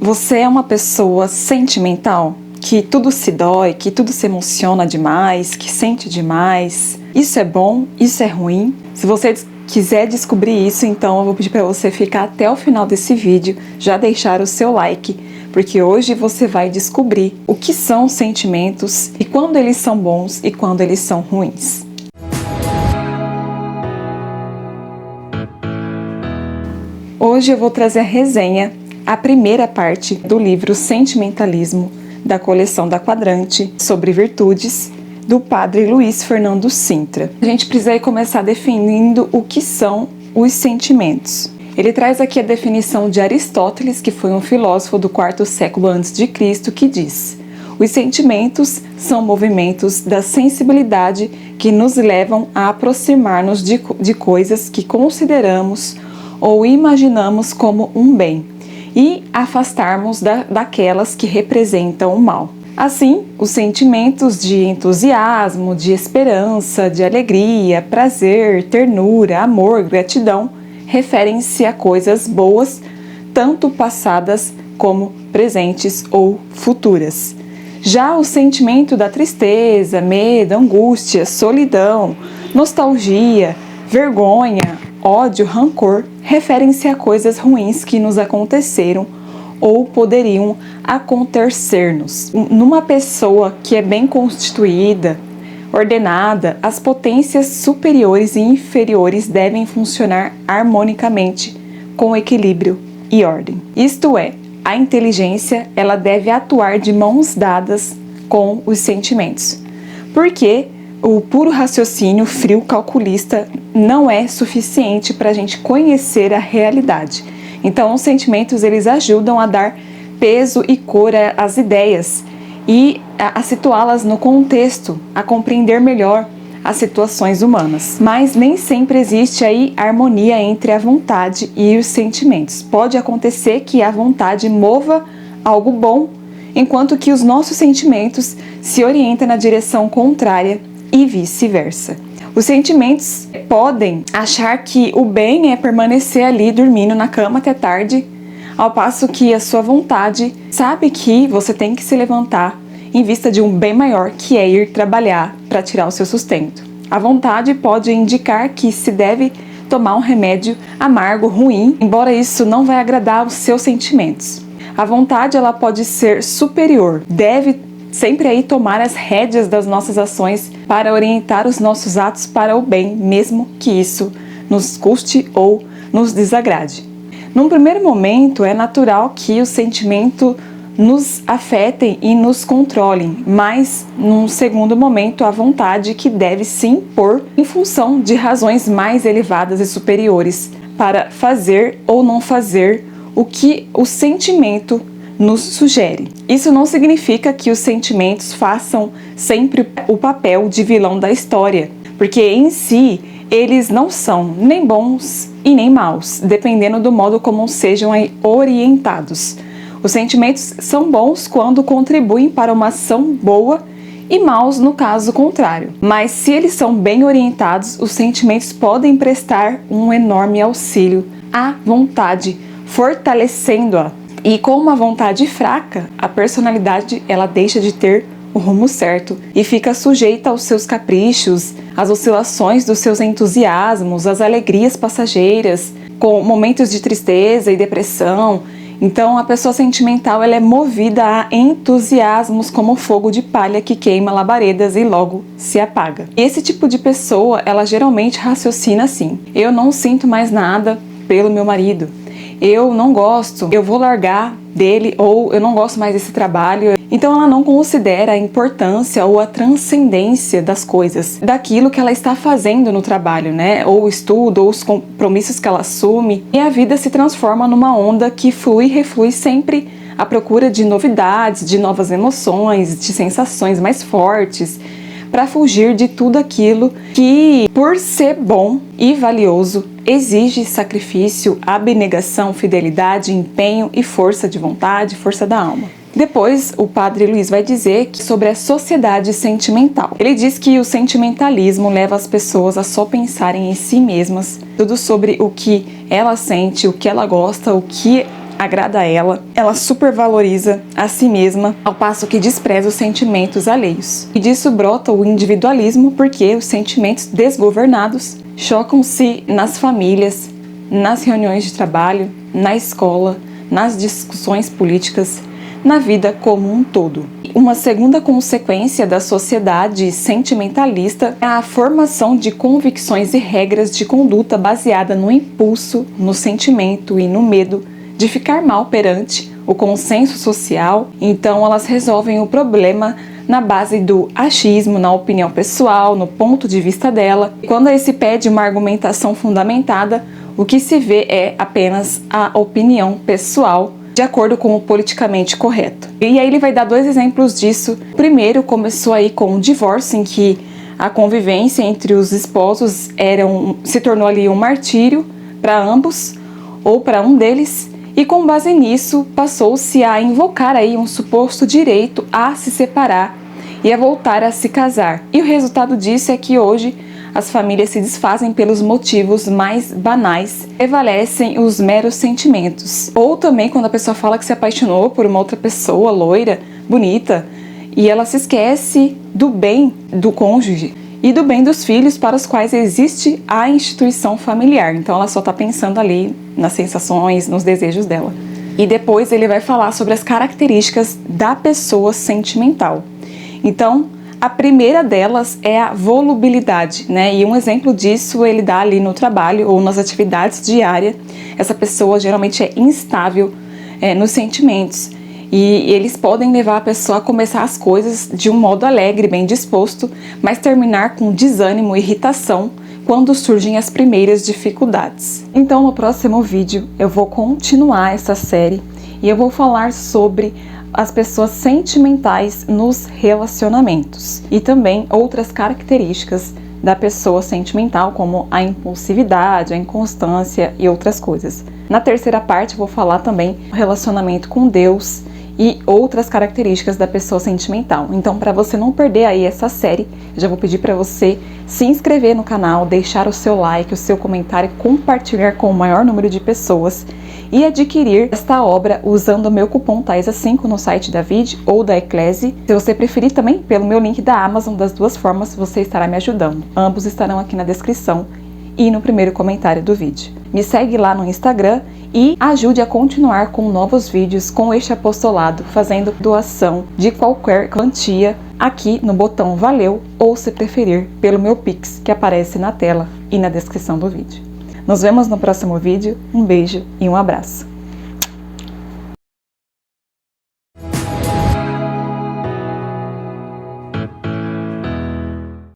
Você é uma pessoa sentimental? Que tudo se dói, que tudo se emociona demais, que sente demais? Isso é bom? Isso é ruim? Se você quiser descobrir isso, então eu vou pedir para você ficar até o final desse vídeo, já deixar o seu like, porque hoje você vai descobrir o que são sentimentos e quando eles são bons e quando eles são ruins. Hoje eu vou trazer a resenha, a primeira parte do livro Sentimentalismo, da coleção da Quadrante, sobre virtudes, do padre Luiz Fernando Sintra. A gente precisa começar definindo o que são os sentimentos. Ele traz aqui a definição de Aristóteles, que foi um filósofo do quarto século a.C., que diz: os sentimentos são movimentos da sensibilidade que nos levam a aproximar-nos de coisas que consideramos ou imaginamos como um bem e afastarmos daquelas que representam o mal. Assim, os sentimentos de entusiasmo, de esperança, de alegria, prazer, ternura, amor, gratidão, referem-se a coisas boas, tanto passadas como presentes ou futuras. Já o sentimento da tristeza, medo, angústia, solidão, nostalgia, vergonha, ódio, rancor, referem-se a coisas ruins que nos aconteceram ou poderiam acontecer-nos. Numa pessoa que é bem constituída, ordenada, as potências superiores e inferiores devem funcionar harmonicamente, com equilíbrio e ordem. Isto é, a inteligência ela deve atuar de mãos dadas com os sentimentos, porque o puro raciocínio frio calculista não é suficiente para a gente conhecer a realidade. Então, os sentimentos eles ajudam a dar peso e cor às ideias e a situá-las no contexto, a compreender melhor as situações humanas. Mas nem sempre existe aí harmonia entre a vontade e os sentimentos. Pode acontecer que a vontade mova algo bom, enquanto que os nossos sentimentos se orientam na direção contrária e vice-versa. Os sentimentos podem achar que o bem é permanecer ali dormindo na cama até tarde, ao passo que a sua vontade sabe que você tem que se levantar em vista de um bem maior, que é ir trabalhar para tirar o seu sustento. A vontade pode indicar que se deve tomar um remédio amargo, ruim, embora isso não vai agradar os seus sentimentos. A vontade ela pode ser superior, deve sempre aí tomar as rédeas das nossas ações para orientar os nossos atos para o bem, mesmo que isso nos custe ou nos desagrade. Num primeiro momento, é natural que o sentimento nos afetem e nos controlem, mas num segundo momento, a vontade que deve se impor em função de razões mais elevadas e superiores para fazer ou não fazer o que o sentimento nos sugere. Isso não significa que os sentimentos façam sempre o papel de vilão da história, porque em si eles não são nem bons e nem maus, dependendo do modo como sejam orientados. Os sentimentos são bons quando contribuem para uma ação boa e maus no caso contrário. Mas se eles são bem orientados, os sentimentos podem prestar um enorme auxílio à vontade, fortalecendo-a. E com uma vontade fraca, a personalidade ela deixa de ter o rumo certo e fica sujeita aos seus caprichos, às oscilações dos seus entusiasmos, às alegrias passageiras, com momentos de tristeza e depressão. Então, a pessoa sentimental ela é movida a entusiasmos como fogo de palha que queima labaredas e logo se apaga. E esse tipo de pessoa, ela geralmente raciocina assim: eu não sinto mais nada pelo meu marido. Eu não gosto, eu vou largar dele, ou eu não gosto mais desse trabalho. Então ela não considera a importância ou a transcendência das coisas, daquilo que ela está fazendo no trabalho, né? Ou o estudo, ou os compromissos que ela assume. E a vida se transforma numa onda que flui e reflui sempre à procura de novidades, de novas emoções, de sensações mais fortes, para fugir de tudo aquilo que, por ser bom e valioso, exige sacrifício, abnegação, fidelidade, empenho e força de vontade, força da alma. Depois, o padre Luiz vai dizer sobre a sociedade sentimental. Ele diz que o sentimentalismo leva as pessoas a só pensarem em si mesmas, tudo sobre o que ela sente, o que ela gosta, o que agrada a ela supervaloriza a si mesma, ao passo que despreza os sentimentos alheios. E disso brota o individualismo, porque os sentimentos desgovernados chocam-se nas famílias, nas reuniões de trabalho, na escola, nas discussões políticas, na vida como um todo. Uma segunda consequência da sociedade sentimentalista é a formação de convicções e regras de conduta baseada no impulso, no sentimento e no medo de ficar mal perante o consenso social. Então elas resolvem o problema na base do achismo, na opinião pessoal, no ponto de vista dela. E quando aí se pede uma argumentação fundamentada, o que se vê é apenas a opinião pessoal, de acordo com o politicamente correto. E aí ele vai dar 2 exemplos disso. O primeiro começou aí com o divórcio, em que a convivência entre os esposos se tornou ali um martírio para ambos, ou para um deles, e com base nisso passou-se a invocar aí um suposto direito a se separar e a voltar a se casar. E o resultado disso é que hoje as famílias se desfazem pelos motivos mais banais, prevalecem os meros sentimentos. Ou também quando a pessoa fala que se apaixonou por uma outra pessoa, loira, bonita, e ela se esquece do bem do cônjuge e do bem dos filhos para os quais existe a instituição familiar. Então ela só está pensando ali nas sensações, nos desejos dela. E depois ele vai falar sobre as características da pessoa sentimental. Então, a primeira delas é a volubilidade, né? E um exemplo disso ele dá ali no trabalho ou nas atividades diárias. Essa pessoa geralmente é instável nos sentimentos. E eles podem levar a pessoa a começar as coisas de um modo alegre, bem disposto, mas terminar com desânimo e irritação quando surgem as primeiras dificuldades. Então, no próximo vídeo, eu vou continuar essa série e eu vou falar sobre as pessoas sentimentais nos relacionamentos e também outras características da pessoa sentimental, como a impulsividade, a inconstância e outras coisas. Na terceira parte, eu vou falar também do relacionamento com Deus e outras características da pessoa sentimental. Então, para você não perder aí essa série, eu já vou pedir para você se inscrever no canal, deixar o seu like, o seu comentário, compartilhar com o maior número de pessoas e adquirir esta obra usando o meu cupom THAISA5 no site da Vide ou da Eclese. Se você preferir também, pelo meu link da Amazon, das 2 formas você estará me ajudando. Ambos estarão aqui na descrição e no primeiro comentário do vídeo. Me segue lá no Instagram e ajude a continuar com novos vídeos com este apostolado, fazendo doação de qualquer quantia aqui no botão Valeu, ou se preferir, pelo meu Pix, que aparece na tela e na descrição do vídeo. Nos vemos no próximo vídeo, um beijo e um abraço.